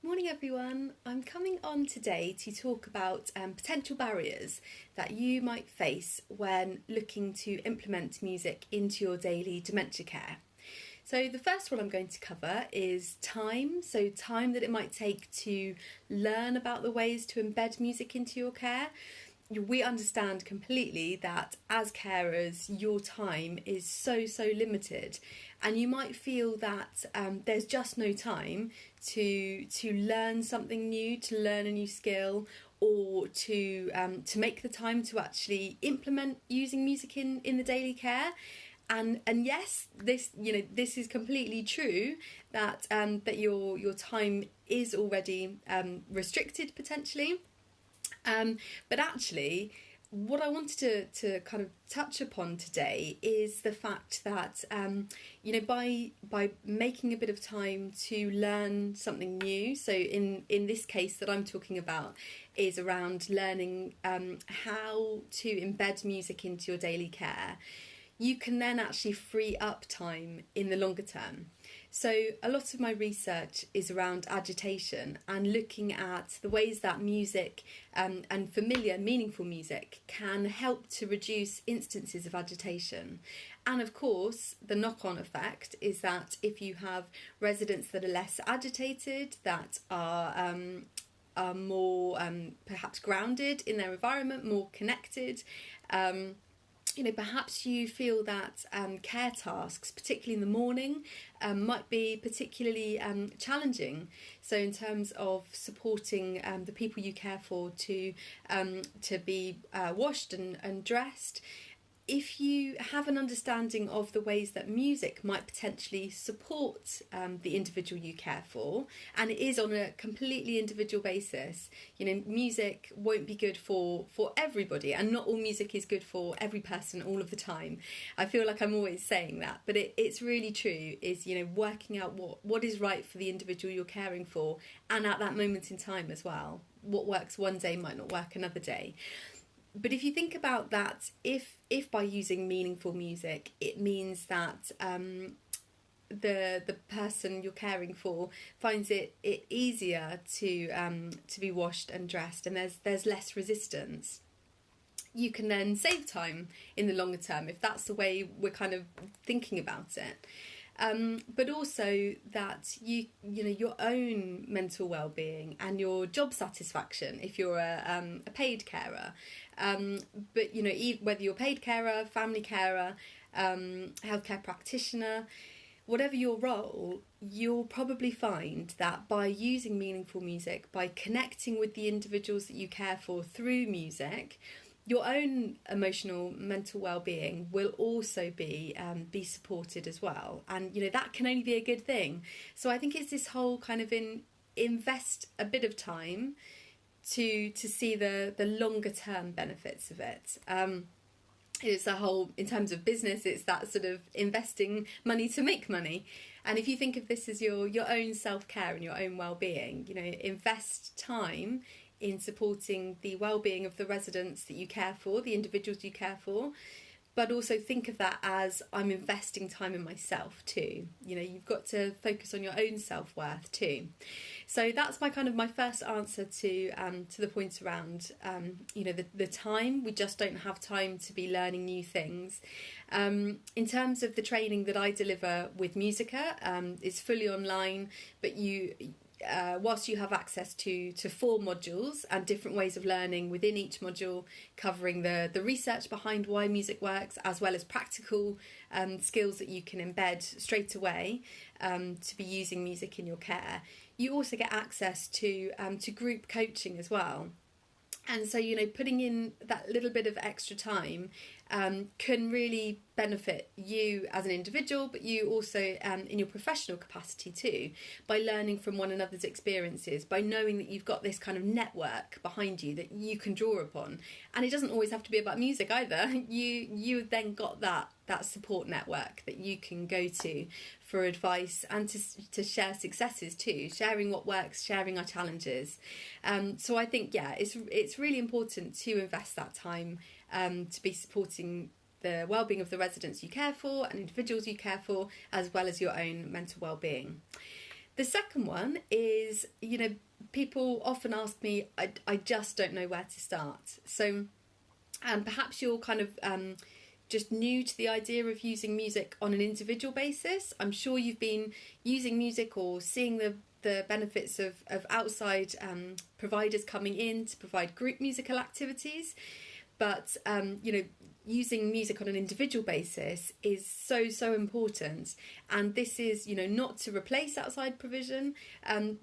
Morning everyone, I'm coming on today to talk about potential barriers that you might face when looking to implement music into your daily dementia care. So the first one I'm going to cover is time, so time that it might take to learn about the ways to embed music into your care. We understand completely that as carers your time is so limited, and you might feel that there's just no time to learn something new, to learn a new skill, or to make the time to actually implement using music in the daily care. And yes, this is completely true that your time is already restricted potentially. But actually, what I wanted to kind of touch upon today is the fact that by making a bit of time to learn something new. So in this case that I'm talking about is around learning how to embed music into your daily care. You can then actually free up time in the longer term. So a lot of my research is around agitation and looking at the ways that music and familiar, meaningful music can help to reduce instances of agitation. And of course, the knock-on effect is that if you have residents that are less agitated, that are more perhaps grounded in their environment, more connected, perhaps you feel that care tasks, particularly in the morning, might be particularly challenging. So in terms of supporting the people you care for to be washed and dressed, if you have an understanding of the ways that music might potentially support the individual you care for, and it is on a completely individual basis, music won't be good for everybody, and not all music is good for every person all of the time. I feel like I'm always saying that, but it's really true, is working out what is right for the individual you're caring for, and at that moment in time as well. What works one day might not work another day. But if you think about that, if by using meaningful music, it means that the person you're caring for finds it easier to be washed and dressed, and there's less resistance, you can then save time in the longer term if that's the way we're kind of thinking about it. But also that your own mental well-being and your job satisfaction if you're a paid carer. But whether you're paid carer, family carer, healthcare practitioner, whatever your role, you'll probably find that by using meaningful music, by connecting with the individuals that you care for through music, your own emotional, mental well-being will also be supported as well, and that can only be a good thing. So I think it's this whole kind of invest a bit of time to see the longer term benefits of it. It's a whole, in terms of business, it's that sort of investing money to make money. And if you think of this as your own self-care and your own well-being, invest time in supporting the well-being of the residents that you care for, the individuals you care for, but also think of that as I'm investing time in myself too. You've got to focus on your own self-worth too. So that's my first answer to the point around the time. We just don't have time to be learning new things. In terms of the training that I deliver with Musica, it's fully online, but whilst you have access to 4 modules and different ways of learning within each module, covering the research behind why music works, as well as practical skills that you can embed straight away to be using music in your care, you also get access to group coaching as well. And so, putting in that little bit of extra time can really benefit you as an individual, but you also in your professional capacity too, by learning from one another's experiences, by knowing that you've got this kind of network behind you that you can draw upon. And it doesn't always have to be about music either. You then got that support network that you can go to for advice and to share successes too, sharing what works, sharing our challenges. So I think, it's really important to invest that time to be supporting the well-being of the residents you care for and individuals you care for, as well as your own mental well-being. The second one is, people often ask me, I just don't know where to start. So, and perhaps you're kind of just new to the idea of using music on an individual basis. I'm sure you've been using music or seeing the benefits of outside providers coming in to provide group musical activities. But, using music on an individual basis is so important. And this is, not to replace outside provision,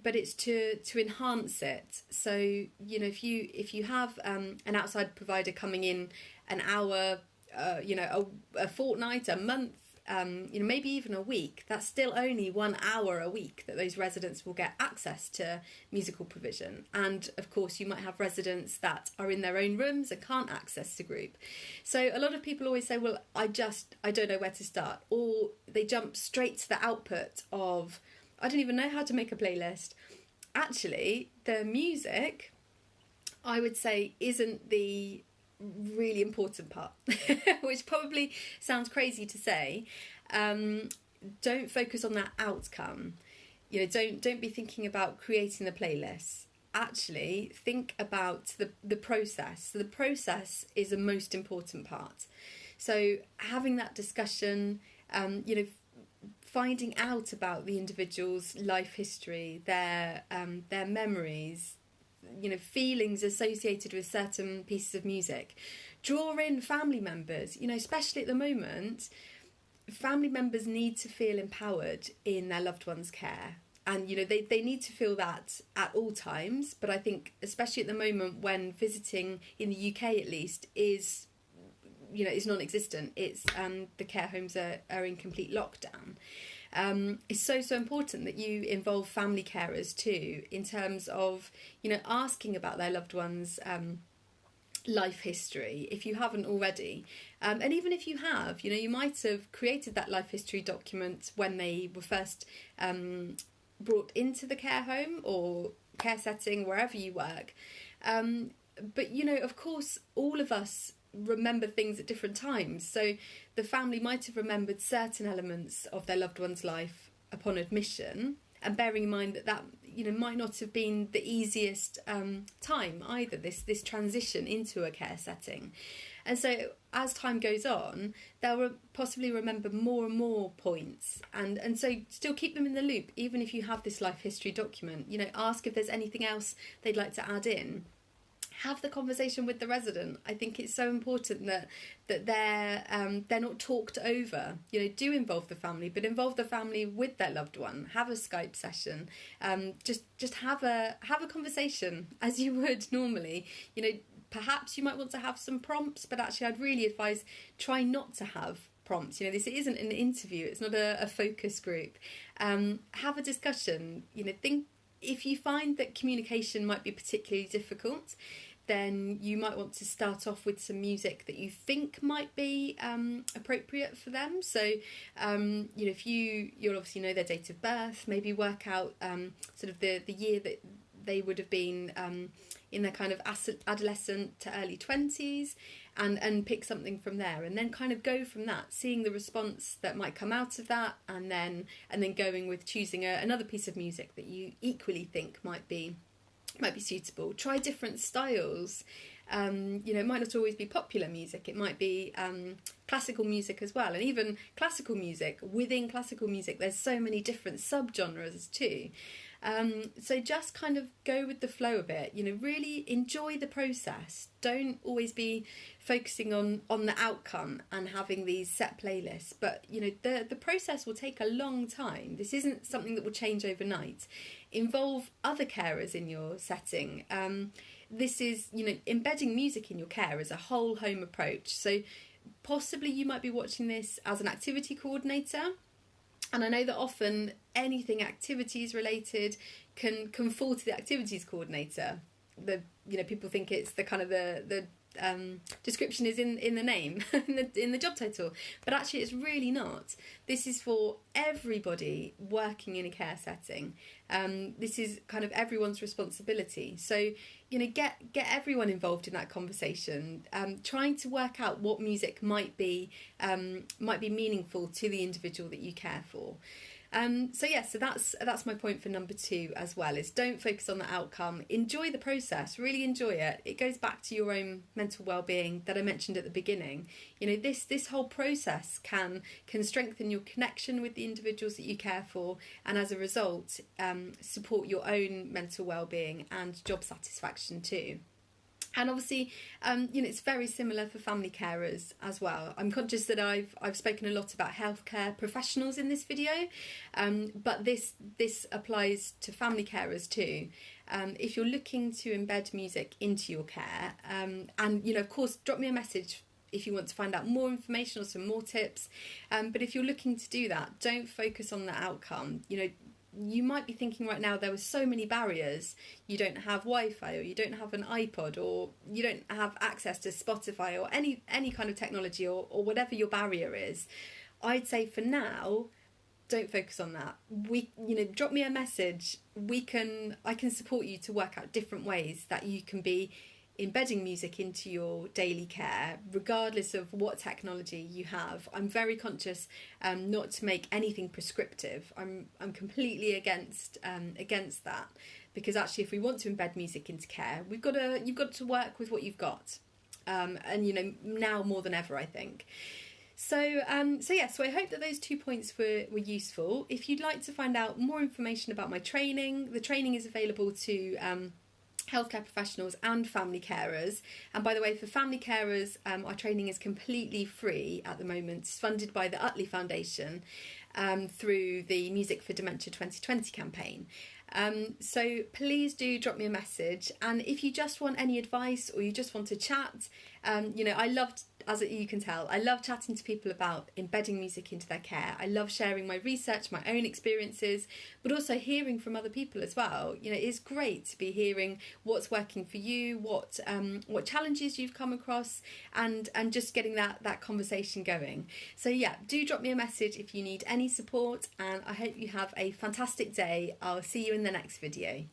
but it's to enhance it. So, if you have an outside provider coming in an hour, a fortnight, a month, maybe even a week, that's still only 1 hour a week that those residents will get access to musical provision. And of course, you might have residents that are in their own rooms and can't access the group. So a lot of people always say, well, I don't know where to start. Or they jump straight to the output of, I don't even know how to make a playlist. Actually, the music, I would say, isn't the really important part, which probably sounds crazy to say. Don't focus on that outcome. Don't be thinking about creating the playlist. Actually, think about the process. So the process is the most important part. So having that discussion, finding out about the individual's life history, their memories, feelings associated with certain pieces of music. Draw in family members, especially at the moment, family members need to feel empowered in their loved one's care. And, they need to feel that at all times. But I think especially at the moment when visiting in the UK at least is non-existent. It's the care homes are in complete lockdown. It's so important that you involve family carers too, in terms of, asking about their loved ones' life history, if you haven't already. And even if you have, you might have created that life history document when they were first brought into the care home or care setting, wherever you work. But, of course, all of us remember things at different times. So the family might have remembered certain elements of their loved one's life upon admission, and bearing in mind that might not have been the easiest time either, this transition into a care setting. And so as time goes on, they'll possibly remember more and more points, and so still keep them in the loop, even if you have this life history document. Ask if there's anything else they'd like to add in. Have the conversation with the resident. I think it's so important that they're not talked over. Do involve the family, but involve the family with their loved one. Have a Skype session. Just have a conversation as you would normally. Perhaps you might want to have some prompts, but actually I'd really advise try not to have prompts. This isn't an interview. It's not a focus group. Have a discussion. Think if you find that communication might be particularly difficult, then you might want to start off with some music that you think might be appropriate for them. So, if you'll obviously know their date of birth, maybe work out sort of the year that they would have been in their kind of adolescent to early 20s, and pick something from there, and then kind of go from that, seeing the response that might come out of that, and then going with choosing another piece of music that you equally think might be suitable. Try different styles. It might not always be popular music. It might be classical music as well, and even classical music. Within classical music, there's so many different subgenres too. So just kind of go with the flow a bit, really enjoy the process. Don't always be focusing on the outcome and having these set playlists, but the process will take a long time. This isn't something that will change overnight. Involve other carers in your setting. This is, embedding music in your care as a whole home approach. So possibly you might be watching this as an activity coordinator. And I know that often anything activities related can fall to the activities coordinator. People think it's the kind of the description is in the name, in the job title, but actually it's really not. This is for everybody working in a care setting. This is kind of everyone's responsibility. So get everyone involved in that conversation, trying to work out what music might be meaningful to the individual that you care for. So that's my point for number 2 as well, is don't focus on the outcome. Enjoy the process, really enjoy it. It goes back to your own mental well-being that I mentioned at the beginning. This whole process can strengthen your connection with the individuals that you care for, and as a result support your own mental well-being and job satisfaction too. And obviously, it's very similar for family carers as well. I'm conscious that I've spoken a lot about healthcare professionals in this video, but this applies to family carers too. If you're looking to embed music into your care, and of course, drop me a message if you want to find out more information or some more tips. But if you're looking to do that, don't focus on the outcome. You might be thinking right now, there were so many barriers. You don't have Wi-Fi, or you don't have an iPod, or you don't have access to Spotify, or any kind of technology, or whatever your barrier is. I'd say for now, don't focus on that. Drop me a message. I can support you to work out different ways that you can be embedding music into your daily care, regardless of what technology you have. I'm very conscious not to make anything prescriptive. I'm completely against that, because actually, if we want to embed music into care, you've got to work with what you've got, and now more than ever, I think. So I hope that those 2 points were useful. If you'd like to find out more information about my training, the training is available to healthcare professionals and family carers. And by the way, for family carers, our training is completely free at the moment. It's funded by the Utley Foundation through the Music for Dementia 2020 campaign. So please do drop me a message. And if you just want any advice, or you just want to chat, as you can tell, I love chatting to people about embedding music into their care. I love sharing my research, my own experiences, but also hearing from other people as well. It's great to be hearing what's working for you, what challenges you've come across, and just getting that conversation going. So do drop me a message if you need any support, and I hope you have a fantastic day. I'll see you in the next video.